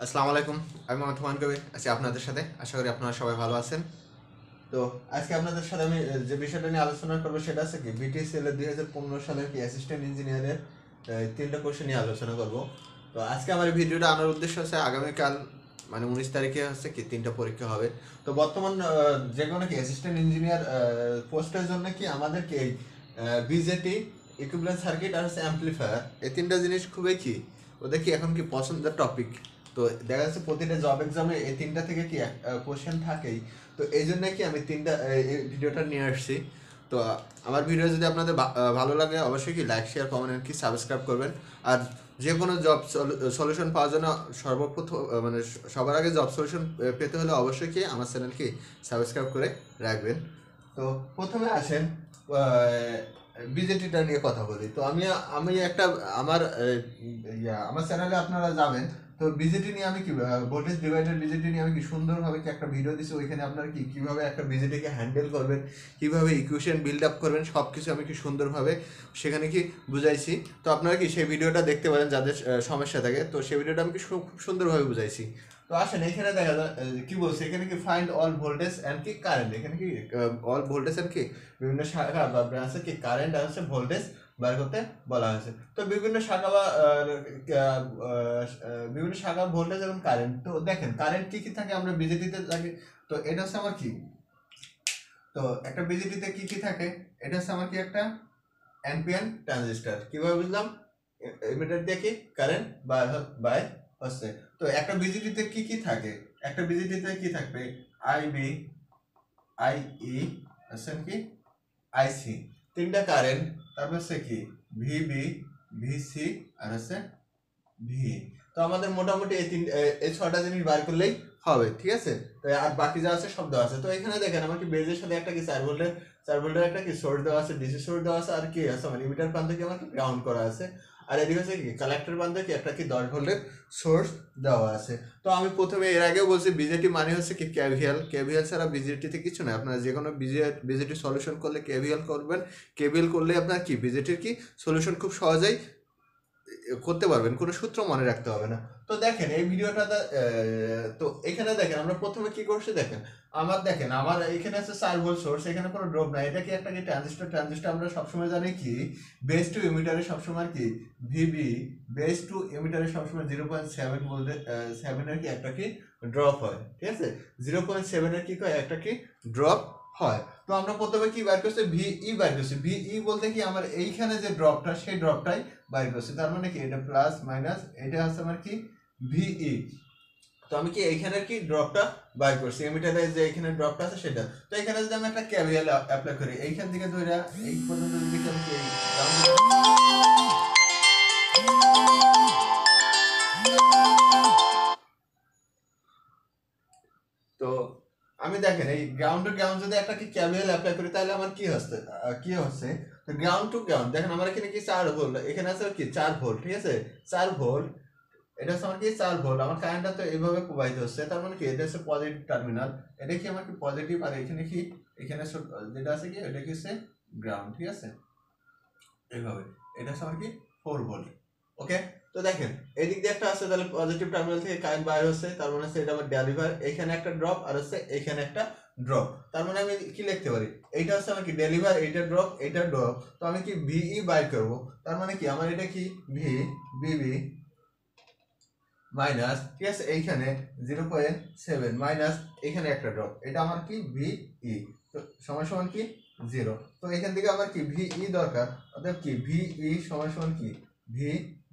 আসসালামু আলাইকুম। আমি মোহাম্মদ হুমায়ুন কবির আছি আপনাদের সাথে। আশা করি আপনারা সবাই ভালো আছেন। তো আজকে আপনাদের সাথে আমি যে বিষয়টা নিয়ে আলোচনা করবো সেটা আছে কি বিটিসিএল এর 2015 সালের কি অ্যাসিস্ট্যান্ট ইঞ্জিনিয়ারের তিনটা কোশ্চেন নিয়ে আলোচনা করব। তো আজকে আমার এই ভিডিওটা আনার উদ্দেশ্য হচ্ছে আগামীকাল মানে 19 তারিখে হচ্ছে কি তিনটা পরীক্ষা হবে। তো বর্তমান যে কোনো কি অ্যাসিস্ট্যান্ট ইঞ্জিনিয়ার পোস্টের জন্য কি আমাদের কি বিজেটি ইকুইভ্যালেন্ট সার্কিট আর হচ্ছে অ্যাম্পলিফায়ার এই তিনটা জিনিস খুবই কি ওদের কি এখন কি পছন্দের টপিক। তো দেখা যাচ্ছে প্রতিটা জব এক্সামে এই তিনটা থেকে কি কোশ্চেন থাকেই। তো এই জন্য কি আমি তিনটা এই ভিডিওটা নিয়ে আসছি। তো আমার ভিডিও যদি আপনাদের ভালো লাগে অবশ্যই কি লাইক শেয়ার কমেন্ট কি সাবস্ক্রাইব করবেন। আর যে কোনো জব সলিউশন পাওয়ার জন্য সর্বপ্রথম মানে সবার আগে জব সলিউশন পেতে হলে অবশ্যই কি আমার চ্যানেলকে সাবস্ক্রাইব করে রাখবেন। তো প্রথমে আসেন বিজেটিটা নিয়ে কথা বলি। তো আমি আমি একটা আমার আমার চ্যানেলে আপনারা যাবেন। তো বিজেটি নিয়ে আমি কি ভোল্টেজ ডিভাইডার বিজেটি নিয়ে আমি কি সুন্দরভাবে কি একটা ভিডিও দিচ্ছি। ওইখানে আপনারা কি কিভাবে একটা বিজেটিকে হ্যান্ডেল করবেন, কিভাবে ইকুয়েশন বিল্ড আপ করবেন, সব কিছু আমি কি সুন্দরভাবে সেখানে কি বুঝাইছি। তো আপনারা কি সেই ভিডিওটা দেখতে পারেন যাদের সমস্যা থাকে। তো সেই ভিডিওটা আমি কি খুব সুন্দরভাবে বুঝাইছি। তো আসেন এখানে দেখা যায় কি বলছে এখানে কি ফাইন্ড অল ভোল্টেজ অ্যান্ড কি কারেন্ট। এখানে কি অল ভোল্টেজ অ্যান্ড কি বিভিন্ন শাখা বা ব্রাঞ্চের কি কারেন্ট আর হচ্ছে ভোল্টেজ বার করতে বলা হয়েছে। তো বিভিন্ন শাখা বা বিভিন্ন শাখা ভোল্টেজ এবং কারেন্ট। তো দেখেন কারেন্ট কি কি থাকে আমরা বিজেটিতে থাকে। তো এটা হচ্ছে আমার কি, তো একটা বিজেটিতে কি কি থাকে, এটা হচ্ছে আমার কি একটা এনপিএন ট্রানজিস্টর। কিভাবে বুঝলাম, এমিটার দিয়ে কি কারেন্ট বাই হচ্ছে। তো একটা বিজেটিতে কি কি থাকে, একটা বিজেটিতে কি থাকবে আইবি, আইই, হচ্ছে কি আইসি, তিনটা কারেন্ট, তারপর হচ্ছে কি ভিবি, ভিসি আর হচ্ছে ভি। তো আমাদের মোটামুটি এই ছটা জিনিস বার করলেই হবে, ঠিক আছে। তো আর বাকি যা আছে সব দেওয়া আছে। তো এখানে দেখেন আমার কি বেজের সাথে একটা কি 4 ভোল্টের একটা কি সোর্স দেওয়া আছে, ডিসি সোর্স দেওয়া আছে। আর কি আছে আমার লিমিটার প্রান্ত কি আমার কি গ্রাউন্ড করা আছে। আর এদিকে হচ্ছে কি কালেক্টর প্রান্তে কি একটা কি 10 ভোল্টের সোর্স দেওয়া আছে। তো আমি প্রথমে এর আগেও বলছি বিজেটি মানে হচ্ছে কি কেভিএল। কেভিএল ছাড়া বিজেটিতে কিছু না। আপনারা যে কোনো বিজেটি সলিউশন করলে কেভিএল করবেন। কেভিএল করলে আপনার কি বিজেটির কি সলিউশন খুব সহজেই করতে পারবেন, কোনো সূত্র মনে রাখতে হবে না। তো দেখেন এই ভিডিওটা তো এখানে দেখেন আমরা প্রথমে কি করছি দেখেন। দেখেন আমার এখানে আছে 4 ভোল্ট সোর্স, এখানে কোনো ড্রপ নাই। এটা কি একটা কি ট্রানজিস্টর। ট্রানজিস্টর আমরা সবসময় জানি কি বেস টু এমিটারে সবসময় কি ভিবি, বেস টু এমিটারে সবসময় 0.7 ভোল্ট 7 এর কি একটা কি ড্রপ হয়, ঠিক আছে। 0.7 এর কি হয় একটা কি ড্রপ হয়। তো আমরা প্রথমে কি বার করছি ভিই বার করছি। ভিই বলতে কি আমার এইখানে যে ড্রপটা সেই ড্রপটাই বাইর করছি। তার মানে কি এটা প্লাস মাইনাস এটা হচ্ছে আমার কি ভিই। তো আমি কি এইখানের কি ড্রপটা বাইর করছি, এমিটারে যে এখানে ড্রপটা আছে সেটা। তো এখানে যদি আমি একটা কেভিএল অ্যাপ্লাই করি এইখান থেকে ধরে এই পর্যন্ত যদি আমি কি তো আমি দেখেন এই গ্রাউন্ড টু গ্রাউন্ড যদি একটা কি কেভিএল অ্যাপ্লাই করি তাহলে আমার কি হচ্ছে কি হচ্ছে। তো গ্রাউন্ড টু গ্রাউন্ড দেখেন আমার এখানে কি 4 ভোল্ট, এখানে আছে কি 4 ভোল্ট, ঠিক আছে। 4 ভোল্ট, এটা হচ্ছে আমার কি 4 ভোল্ট। আমার কারেন্টটা তো এইভাবে প্রবাহিত হচ্ছে, তার মানে কি এটা হচ্ছে পজিটিভ টার্মিনাল। এটা কি আমার কি পজিটিভ, আর এখানে কি এখানে যেটা আছে কি এটা কি হচ্ছে গ্রাউন্ড, ঠিক আছে। এইভাবে এটা হচ্ছে আমার কি 4 ভোল্ট। ওকে। তো দেখেন এদিক দিয়ে একটা আছে, তাহলে পজিটিভ টার্মিনাল থেকে কারেন্ট বাইর হচ্ছে, তার মানে হচ্ছে এটা আমার ডেলিভার। এখানে একটা ড্রপ আর হচ্ছে এখানে একটা ড্রপ। তার মানে আমি কি লিখতে পারি, এইটা হচ্ছে আমার কি ডেলিভার, এইটা ড্রপ, এইটা ড্রপ। তো আমি কি ভিই বাইর করব। তার মানে কি আমার এটা কি ভি বিবি মাইনাস, ঠিক আছে, এইখানে 0.7 মাইনাস এখানে একটা ড্রপ, এটা আমার কি ভিই। তো সমান সমান কি 0। তো এখান থেকে আমার কি ভিই দরকার, অর্থাৎ কি ভিই সমান সমান কি ভি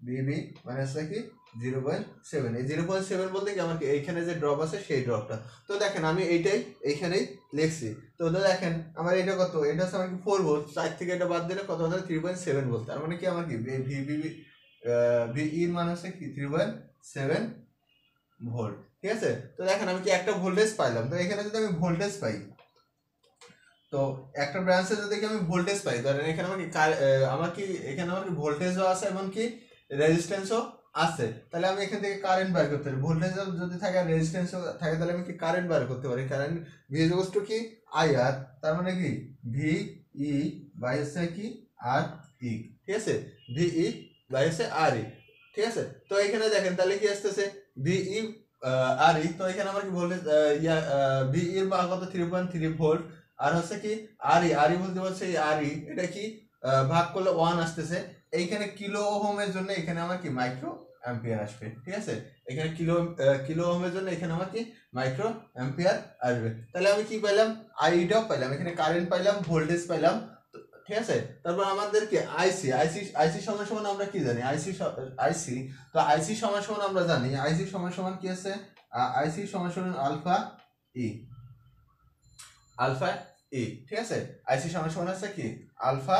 বিবি মাইনাস কি 0.7। এই 0.7 বলতে কি আমার কি এইখানে যে ড্রপ আছে সেই ড্রপটা। তো দেখেন আমি এইটাই এইখানেই লিখছি। তো দেখেন আমার এটা কত, এটা হচ্ছে আমার কি 4 ভোল্ট, 4 থেকে এটা বাদ দিলে কত হচ্ছে 3.7 ভোল্ট। তার মানে কি আমার কি ভি বিবি ভিই মান হচ্ছে কি 3.7 ভোল্ট, ঠিক আছে। তো দেখেন আমি কি একটা ভোল্টেজ পাইলাম। তো এখানে যদি আমি ভোল্টেজ পাই, তো একটা ব্রাঞ্চে যদি আমি ভোল্টেজ পাই, ধরেন এখানে আমার কি এখানে আমার কি ভোল্টেজও আছে এবং কি রেজিস্ট্যান্সও আছে। তাহলে আমি এখান থেকে কারেন্ট বার করতে পারি। ভোল্টেজ যদি থাকে আর রেজিস্ট্যান্সও থাকে তাহলে আমি কি কারেন্ট বার করতে পারি। কারেন্ট ভি ইজ টু কি আই আর, তার মানে কি ভি ই বাই হচ্ছে কি আর ই, ঠিক আছে। ভি ই বাই হচ্ছে আর ই, ঠিক আছে। তো এখানে দেখেন তাহলে কি আসতেছে ভিই আর ই, তো এখানে আমার কি ভোল্টেজ ভিই এর মান কত 3.3 ভোল্ট, আর হচ্ছে কি আর ই বলতে বলছে আর ই এটা কি ভাগ করলে 1 আসতেছে। এইখানে কিলো ওহমের জন্য এখানে আমার কি মাইক্রো অ্যাম্পিয়ার আসবে। ঠিক আছে, এখানে কিলো ওহমের জন্য এখানে আমার কি মাইক্রো অ্যাম্পিয়ার আসবে। তাহলে আমি কি পাইলাম, আইটাও পাইলাম, এখানে কারেন্ট পাইলাম, ভোল্টেজ পাইলাম। ঠিক আছে, তারপর আমাদেরকে আইসি সমান সমান আমরা কি জানি, আইসি তো আইসি সমান সমান আমরা জানি আইসি সমান সমান কি আছে, আইসি সমান সমান আলফা ই, আলফা ই। ঠিক আছে, আইসি সমান সমান আছে কি আলফা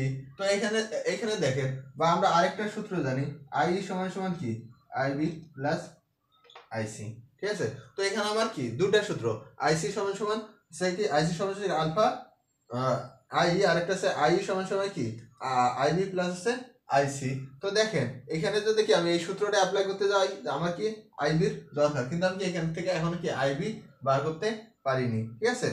ই। তো এখানে দেখেন, বা আমরা আরেকটা সূত্র জানি, আই সমান সমান কি আইবি প্লাস আইসি। ঠিক আছে, তো এখানে আমার কি দুটা সূত্র, আইসি সমান সমান কি আইসি সমান সমান আলফা আই, আরেকটা আছে আই সমান সমান কি আইবি প্লাস আছে আইসি। তো দেখেন এখানে যদি কি আমি এই সূত্রটা অ্যাপ্লাই করতে যাই, আমার কি আইবির দরকার, কিন্তু আমি কি এখান থেকে এখন কি আইবি বার করতে পারিনি। ঠিক আছে,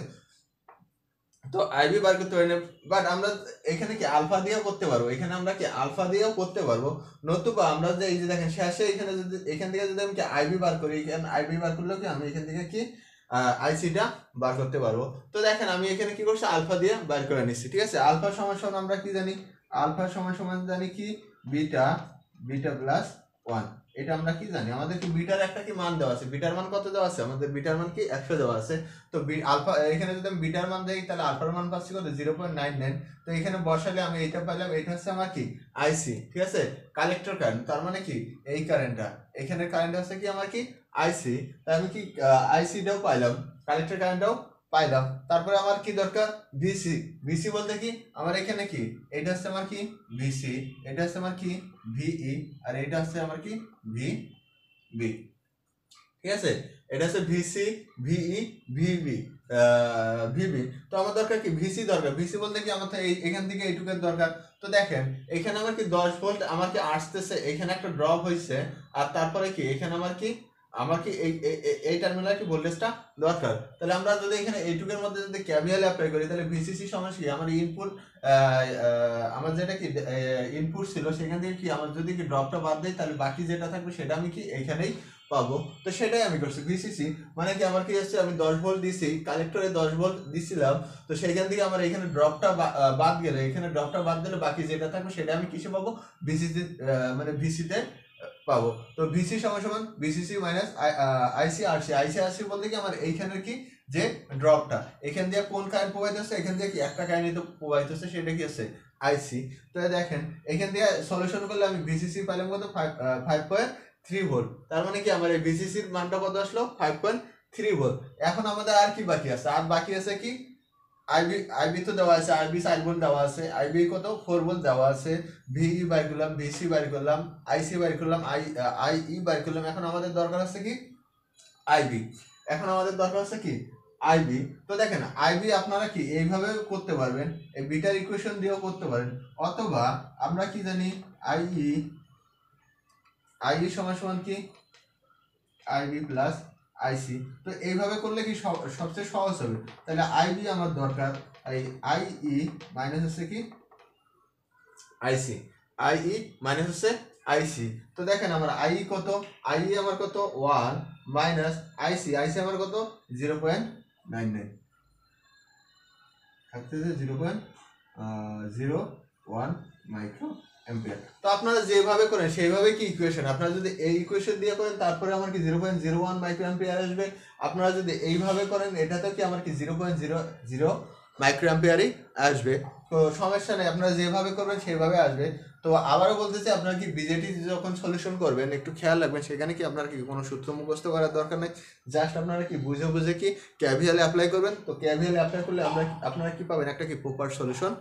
তো আইবি বার করতে পারি না, বাট আমরা এখানে কি আলফা দিয়েও করতে পারবো, এখানে আমরা কি আলফা দিয়েও করতে পারবো। নতুবা আমরা যে এই যে দেখেন শেষে এখানে যদি এখান থেকে যদি আমি কি আইবি বার করি, এখানে আইবি বার করলেও কি আমি এখান থেকে কি আইসিটা বার করতে পারবো। তো দেখেন আমি এখানে কি করছি, আলফা দিয়ে বার করে নিচ্ছি। ঠিক আছে, আলফা সমান সমান আমরা কি জানি, আলফা সমান সমান জানি কি বিটা, বিটা প্লাস 1। এটা আমরা কি জানি, আমাদের কি বিটার একটা কি মান দেওয়া আছে, বিটার মান কত দেওয়া আছে, আমাদের বিটার মান কি 100 দেওয়া আছে। তো আলফা এখানে যদি আমি বিটার মান দেই তাহলে আলফার মান পাচ্ছি কত 0.99। তো এখানে বসালে আমি এইটা পাইলাম, এটা হচ্ছে আমার কি আইসি। ঠিক আছে, কালেক্টর কারেন্ট, তার মানে কি এই কারেন্টটা, এখানে কারেন্ট হচ্ছে কি আমার কি আইসি। তাই আমি কি আইসিটাও পাইলাম, কালেক্টর কারেন্টটাও পাইলাম। তারপরে আমার কি দরকার ভিসি, ভিসি বলতে কি আমার এখানে কি এটা হচ্ছে আমার কি ভিসি, এটা হচ্ছে আমার কি ভিই, আর এটা হচ্ছে আমার কি ভিবি। ঠিক আছে, এটা হচ্ছে ভিসি ভিই ভিবি ভিবি। তো আমার দরকার কি ভিসি দরকার, ভিসি বলতে কি আমার এখান থেকে এইটুকের দরকার। তো দেখেন এখানে আমার কি 10 ভোল্ট আমার কি আসতেছে, এখানে একটা ড্রপ হয়েছে, আর তারপরে কি এখানে আমার কি এই টার্মিনাল কি ভোল্টেজটা দরকার। তাহলে আমরা যদি এখানে এইটুকের মধ্যে যদি কেভিএল অ্যাপ্লাই করি, তাহলে ভিসিসি সমান কি আমার ইনপুট, আমার যেটা কি ইনপুট ছিল সেখান থেকে কি আমার যদি কি ড্রপটা বাদ দেয়, তাহলে বাকি যেটা থাকবে সেটা আমি কি এইখানেই পাবো। তো সেটাই আমি করছি, ভিসিসি মানে কি আমার কি হচ্ছে, আমি 10 ভোল্ট দিছি, কালেক্টরে 10 ভোল্ট দিছিলাম, তো সেইখান থেকে আমার এখানে ড্রপটা বাদ গেলে, এখানে ড্রপটা বাদ দিলে বাকি যেটা থাকবে সেটা আমি কিসে পাবো, ভিসিসি মানে ভিসিতে পাবো। তো ভিসি সমান সমান ভিসিসি মাইনাস আইসি আরসি, আইসি আরসি বলতে কি আমার এইখানের কি যে ড্রপটা, এখান দিয়ে কোন কারেন্ট প্রবাহিত হচ্ছে, এখান দিয়ে কি একটা কারেন্ট প্রবাহিত হচ্ছে, সেটা কি আছে আইসি। তো দেখেন এখান দিয়ে সলিউশন করলে আমি ভিসিসি পাইলাম কত 5.3 ভোল্ট। তার মানে কি আমার এই ভিসিসির মানটা কত আসলো 5.3 ভোল্ট। এখন আমাদের আর কি বাকি আছে, আর বাকি আছে কি আইবি তো দেওয়া আছে, আইবি 4 ভোল্ট দেওয়া আছে, আইবি কত 4 ভোল্ট দেওয়া আছে, ভিই বাইর করলাম, ভিসি বাইর করলাম, আইসি বাইর করলাম, আইই বাইর করলাম। এখন আমাদের দরকার আছে কি আইবি, এখন আমাদের দরকার আছে কি আইবি। তো দেখেন আইবি আপনারা কি এইভাবে করতে পারবেন, এই বিটার ইকুয়েশন দিয়েও করতে পারেন, অথবা আমরা কি জানি আইই সমান সমান কি আইবি প্লাস আইসি। তো এইভাবে করলে কি সবচেয়ে সহজ হবে। তাহলে আইবি আমার দরকার, এই আইই মাইনাস হচ্ছে কি আইসি, আইই মাইনাস হচ্ছে আইসি। তো দেখেন আমার আই কত, আই আমার কত 1 মাইনাস আইসি, আইসি আমার কত 0.99 থাকতেছে 0.01 মাইক্রো অ্যাম্পিয়ার। তো আপনারা যেভাবে করেন সেইভাবে কি ইকুয়েশন, আপনারা যদি এই ইকুয়েশন দিয়ে করেন তারপরে আমার কি 0.01 মাইক্রো অ্যাম্পিয়ার আসবে। আপনারা যদি এইভাবে করেন এটাতে কি আমার কি 0.00 মাইক্রো অ্যাম্পিয়ারই আসবে। তো সমস্যা নেই, আপনারা যেভাবে করবেন সেইভাবে আসবে। তো আবারও বলতে চাই, আপনারা কি বিজেটি যখন সলিউশন করবেন একটু খেয়াল রাখবেন, সেখানে কি আপনার কি কোনো সূত্র মুখস্থ করার দরকার নেই, জাস্ট আপনারা কি বুঝে বুঝে কি ক্যাভিএল অ্যাপ্লাই করবেন। তো ক্যাভিএল অ্যাপ্লাই করলে আপনারা কি পাবেন, একটা কি প্রপার সলিউশন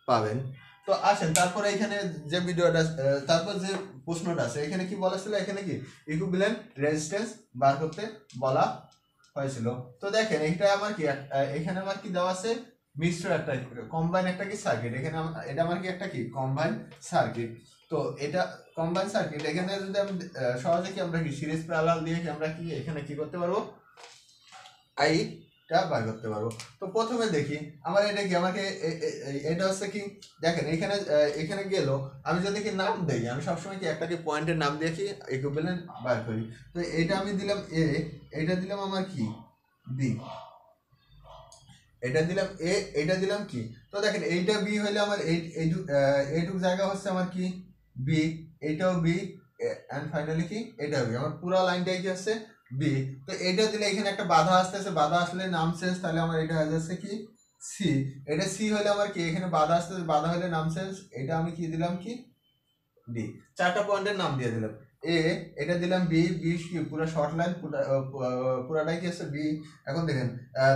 পাবেন। তো আসেন তারপরে এখানে যে ভিডিওটা, তারপর যে প্রশ্নটা আছে এখানে কি বলা ছিল, এখানে কি ইকুইভ্যালেন্ট রেজিস্ট্যান্স বার করতে বলা হয়েছিল। তো দেখেন এটা আমার কি এখানে আমার কি দেওয়া আছে মিশ্র একটা কম্বাইন একটা কি সার্কিট, এখানে এটা আমার কি একটা কি কম্বাইন সার্কিট। তো এটা কম্বাইন সার্কিট, এখানে যদি আমি সহজে কি আমরা কি সিরিজ প্যারালাল দিয়ে কি আমরা কি এখানে কি করতে পারবো, আই টা বার করতে পারবো। তো প্রথমে দেখি আমার এটা কি, আমাকে এটা হচ্ছে কি, দেখেন এখানে এখানে গেল, আমি যদি কি নাম দেই, আমি সবসময় কি একটা কি পয়েন্টের নাম দিয়ে কি ইকুইভ্যালেন্ট বার করি। তো এটা আমি দিলাম এ, এটা দিলাম আমার কি বি, এটা দিলাম এ, এটা দিলাম কি। তো দেখেন এইটা বি হইলে আমার এইটুক জায়গা হচ্ছে আমার কি বি, এটাও বি, এন্ড ফাইনালি কি এটাও বি, আমার পুরো লাইনটাই কি হচ্ছে বি। তো এটা দিলে এখানে একটা বাধা আসতেছে, বাধা আসলে নাম চেঞ্জ, তাহলে আমার এটা হয়ে যাচ্ছে কি সি। এটা সি হলে আমার কি এখানে বাধা আসতেছে, বাধা হলে নাম চেঞ্জ, এটা আমি কি দিলাম কি ডি। চারটা পয়েন্টের নাম দিয়ে দিলাম। এ, এটা দিলাম বি, বি কি পুরো শর্ট লাইন, পুরাটাই কি আছে বি। এখন দেখেন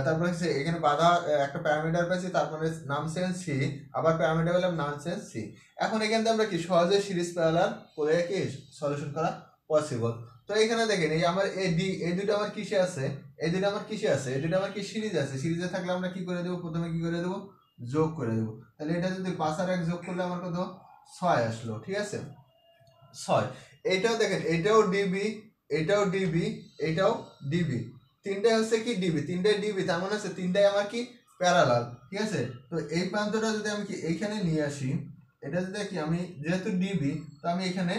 তারপরে হচ্ছে এখানে বাধা একটা প্যারামিটার পেয়েছি, তারপরে নাম চেঞ্জ সি, আবার প্যারামিটার পেলাম নাম চেঞ্জ সি। এখন এখান থেকে আমরা কি সহজে সিরিজ প্যারালাল করে কি সলিউশন করা পসিবল। তো এখানে দেখেন এই আমার এ ডি, এই দুটো আমার কিসে আছে, এই দুটো আমার কিসে আছে, এই দুটো আমার কি সিরিজ আছে, সিরিজে থাকলে আমরা কি করে দেবো, প্রথমে কি করে দেবো যোগ করে দেবো। তাহলে এটা যদি 5 আর 1 যোগ করলে আমার কত 6 আসলো, ঠিক আছে 6। এইটাও দেখেন এটাও ডিবি, এটাও ডিবি, এটাও ডিবি, তিনটাই হচ্ছে কি ডিবি, তিনটাই ডিবি, তার মানে হচ্ছে তিনটাই আমার কি প্যারালাল, ঠিক আছে। তো এই প্রান্তটা যদি আমি কি এইখানে নিয়ে আসি, এটা যদি কি আমি যেহেতু ডিবি, তো আমি এখানে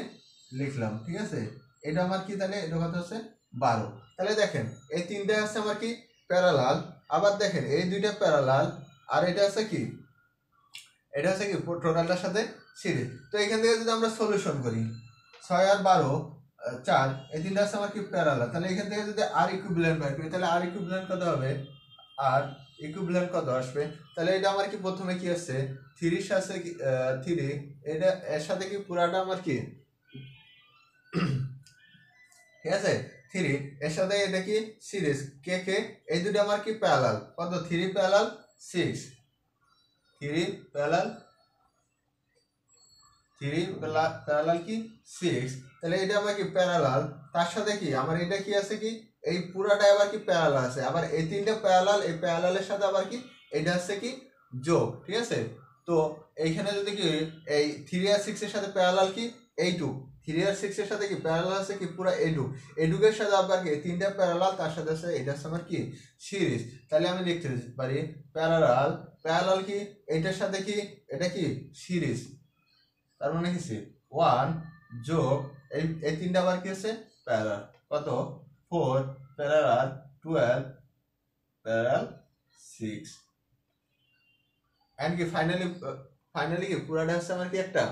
লিখলাম, ঠিক আছে। এটা আমার কি, তাহলে এটা কত হচ্ছে 12। তাহলে দেখেন এই তিনটা হচ্ছে আমার কি প্যারালাল, আবার দেখেন এই দুইটা প্যারালাল, আর এটা হচ্ছে কি, এটা হচ্ছে কি টোটালটার সাথে সিরিজ। তো এখান থেকে যদি আমরা সলিউশন করি 6 আর 12 4, এই তিনটা আছে আমার কি প্যারালাল, তাহলে এখান থেকে যদি আর ইকুইভ্যালেন্ট বের করি, তাহলে আর ইকুইভ্যালেন্ট কত হবে, আর ইকুইভ্যালেন্ট কত আসবে। তাহলে এটা আমার কি প্রথমে কি আছে 3 এর সাথে 3, এটা এর সাথে কি পুরাটা আমার কি ঠিক আছে 3, এর সাথে এটা কি সিরিজ কে কে, এই দুটো আমার কি প্যারালাল, কত 3 প্যারালাল 6, 3 প্যারালাল 3 প্যারালাল কি 6। তাহলে এটা আমার কি প্যারালাল, তার সাথে কি আমার এটা কি আছে কি এই পুরাটা আবার কি প্যারালাল আছে, আবার এই তিনটা প্যারালাল, এই প্যারালালের সাথে আবার কি এটা আছে কি যোগ, ঠিক আছে। তো এইখানে যদি কি এই 3 আর 6 এর সাথে প্যারালাল কি এইটু, 3 আর 6 এর সাথে কি প্যারালাল আছে কি পুরো এইটু, এইটুকের সাথে আবার কি তিনটা প্যারালাল, তার সাথে আছে এটা আছে আমার কি সিরিজ। তাহলে আমি লিখতে পারি প্যারালাল, প্যারালাল কি এটার সাথে কি এটা কি সিরিজ, তার মানে কি 1 যোগ এই তিনটা আবার কি আছে প্যারালাল, কত 4 প্যারালাল 12 প্যারালাল 6, এন্ড কি ফাইনালি কি পুরাটা হচ্ছে আমার কি একটা,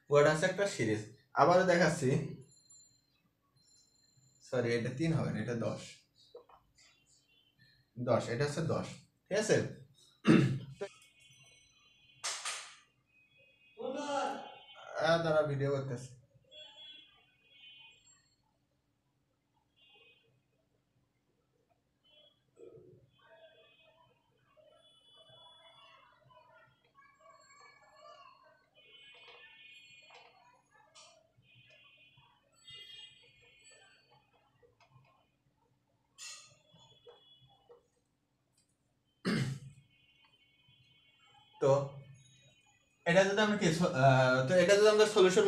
পুরাটা হচ্ছে একটা সিরিজ। আবারও দেখাচ্ছি, সরি এটা 3 হবে না, এটা 10, এটা হচ্ছে 10, ঠিক আছে। দাঁড়া ভিডিও করতেছে। তো এটা যদি আমি কি তো এটা যদি আমরা সলিউশন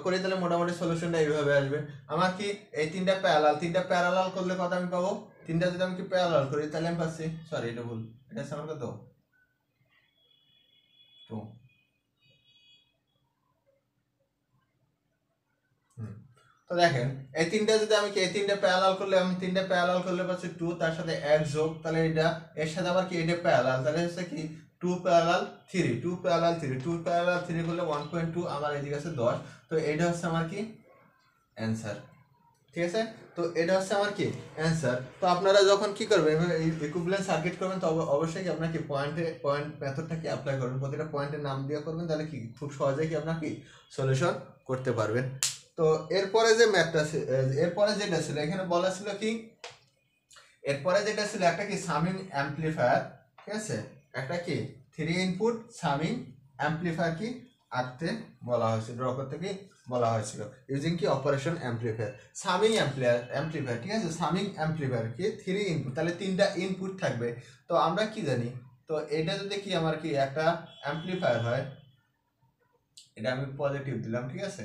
করি, তাহলে মোটামুটি সলিউশনটা এইভাবে আসবে। আমার কি এই তিনটা প্যারালাল, তিনটা প্যারালাল করলে কত আমি পাবো, তিনটা যদি আমি কি প্যারালাল করি তাহলে আমি পাচ্ছি, সরি এটা ভুল, এটা হচ্ছে আমার কত 2। তো দেখেন এই তিনটা যদি আমি কি এই তিনটা প্যারালাল করলে, আমি তিনটা প্যারালাল করলে পাচ্ছি 2, তার সাথে 1 যোগ, তাহলে এটা এর সাথে আবার কি এটা প্যারালাল, তাহলে হচ্ছে কি 2 প্যারালাল 3, 2 প্যারালাল 3, 2 প্যারালাল 3 করলে 1.2, আমার এদিকে আছে 10। তো এটা হচ্ছে আমার কি অ্যান্সার, ঠিক আছে। তো এটা হচ্ছে আমার কি অ্যান্সার। তো আপনারা যখন কি করবেন ইকুইভ্যালেন্ট সার্কিট করবেন, তো অবশ্যই কি আপনার কি পয়েন্ট মেথডটা কি অ্যাপ্লাই করবেন, প্রতিটা পয়েন্টের নাম দিয়ে করবেন, তাহলে কি খুব সহজেই কি আপনার কি সলিউশন করতে পারবেন। তো এরপরে যে ম্যাথটা এরপরে যেটা ছিল এখানে বলা ছিল কি, এরপরে যেটা ছিল একটা কি সামিং অ্যাম্পলিফায়ার, ঠিক আছে, একটা কি 3 ইনপুট সামিং অ্যাম্পলিফায়ার কি আঁকতে বলা হয়েছিল, ড্র করতে কি বলা হয়েছিল, ইউজিং কি অপারেশন অ্যাম্পলিফায়ার, সামিং অ্যাম্পলিফায়ার, ঠিক আছে। সামিং অ্যাম্পলিফায়ার কি 3 ইনপুট, তাহলে তিনটা ইনপুট থাকবে। তো আমরা কি জানি, তো এটা যদি কি আমার কি একটা অ্যাম্পলিফায়ার হয়, এটা আমি পজিটিভ দিলাম, ঠিক আছে,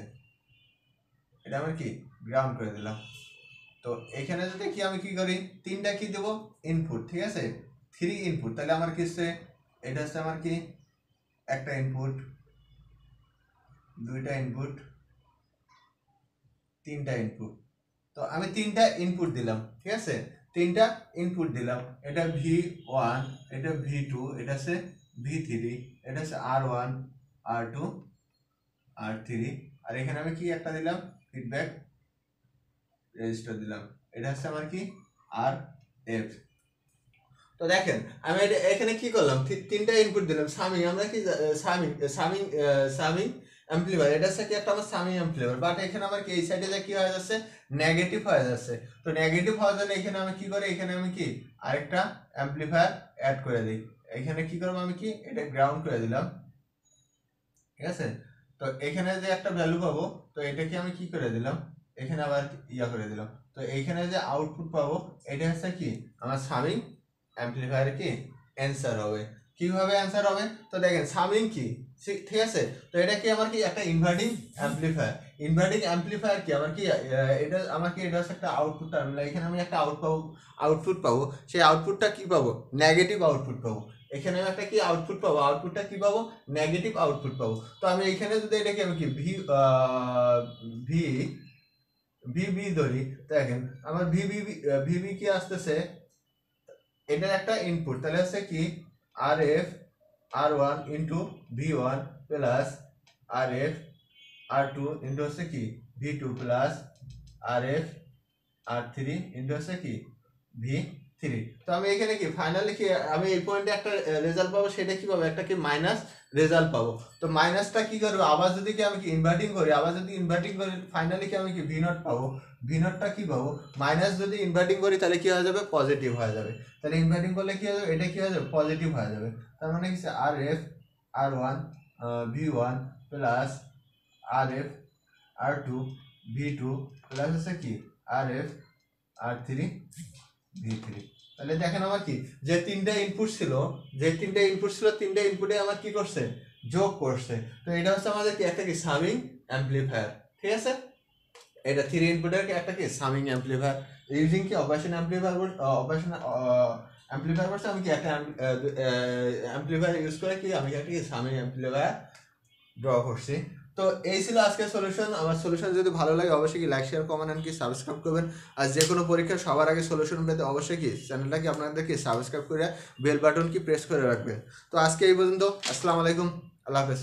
এটা আমি কি গ্রাউন্ড করে দিলাম, তো এখানে যদি কি আমি কি করি, তিনটা কি দেবো ইনপুট, ঠিক আছে, 3 ইনপুট, তাহলে আমার কি হচ্ছে, এটা হচ্ছে আমার কি একটা ইনপুট, দুইটা ইনপুট, তিনটা ইনপুট। তো আমি তিনটা ইনপুট দিলাম, ঠিক আছে, তিনটা ইনপুট দিলাম, এটা V1, এটা V2, এটা হচ্ছে V3, এটা হচ্ছে R1, R2, R3, আর এখানে আমি কি একটা দিলাম ফিডব্যাক রেজিস্টার দিলাম, এটা হচ্ছে আমার কি RF। তো দেখেন আমি এখানে কি করলাম, তিনটা ইনপুট দিলাম, সামিং, আমরা কি সামিং অ্যাম্পলিফায়ার, এটা হচ্ছে কি একটা আমার সামিং অ্যাম্পলিফায়ার, বাট এখানে আমার কি এই সাইডে যে কি হয়ে যাচ্ছে, নেগেটিভ হয়ে যাচ্ছে। তো নেগেটিভ হওয়ার জন্য এখানে আমি কি করি, এখানে আমি কি আরেকটা অ্যাম্পলিফায়ার অ্যাড করে দিই, এখানে কি করবো আমি কি এটা গ্রাউন্ড করে দিলাম, ঠিক আছে। তো এখানে যে একটা ভ্যালু পাবো, তো এটাকে আমি কি করে দিলাম, এখানে আবার ইয়া করে দিলাম, তো এইখানে যে আউটপুট পাবো এটা হচ্ছে কি আমার সামিং অ্যাম্পলিফায়ার কি অ্যান্সার হবে। কিভাবে অ্যান্সার হবে, তো দেখেন সামিং কি, ঠিক আছে, তো এটা কি আমার কি একটা ইনভার্টিং অ্যাম্পলিফায়ার, ইনভার্টিং অ্যাম্পলিফায়ার কি আমার কি এটা আমার কি এটা হচ্ছে একটা আউটপুট টার্মিনাল, এখানে আমি একটা আউটপুট পাবো, সেই আউটপুটটা কি পাবো, নেগেটিভ আউটপুট পাবো, এখানে একটা কি আউটপুট পাবো, আউটপুটটা কি পাবো, নেগেটিভ আউটপুট পাবো। তো আমি এখানে যদি এটাকে আমি কি ভিবি ধরি, দেখেন আমার ভিবি কি আসতেছে, এটার একটা ইনপুট, তাহলে হচ্ছে কি RF R1 into V1 plus RF R2 into হচ্ছে কি V2 plus RF R3 into হচ্ছে কি V3। তো আমি এখানে কি ফাইনালি কি আমি এই পয়েন্টে একটা রেজাল্ট পাবো, সেটা কি পাবো, একটা কি মাইনাস রেজাল্ট পাবো। তো মাইনাসটা কি করবো, আবার যদি কি আমি কি ইনভার্টিং করি, আবার যদি ইনভার্টিং করি ফাইনালি কি আমি কি V0 পাবো, V0টা কি পাবো, মাইনাস যদি ইনভার্টিং করি তাহলে কি হয়ে যাবে, পজিটিভ হয়ে যাবে, তাহলে ইনভার্টিং করলে কি হয়ে যাবে, এটা কি হয়ে যাবে, পজিটিভ হয়ে যাবে। তার মানে কি RF R1 V1 plus RF R2 V2 plus হচ্ছে কি RF R3 V3। তাহলে দেখেন আমার কি যে তিনটা ইনপুট ছিল, তিনটা ইনপুটে আমার কি করছে, যোগ করছে। তো এটা হচ্ছে আমাদের কি একটা কি সামিং অ্যাম্পলিফায়ার, ঠিক আছে, এটা 3 ইনপুটের একটা কি সামিং অ্যাম্পলিফায়ার ইউজিং কি অপারেশন অ্যাম্পলিফায়ার বলতে আমি কি একটা অ্যাম্পলিফায়ার ইউজ করে কি আমি একটা কি সামিং অ্যাম্পলিফায়ার ড্র করছি। তো এই ছিল আজকের সলিউশন। আমার সলিউশন যদি ভালো লাগে অবশ্যই কি লাইক শেয়ার কমেন্ট এন্ড কি সাবস্ক্রাইব করবেন। আর যে কোনো পরীক্ষা সবার আগে সলিউশন পেতে অবশ্যই কি চ্যানেলটাকে আপনাদের কি সাবস্ক্রাইব করে বেল বাটন কি প্রেস করে রাখবেন। তো আজকে এই পর্যন্ত, আসসালামু আলাইকুম, আল্লাহ হাফেজ।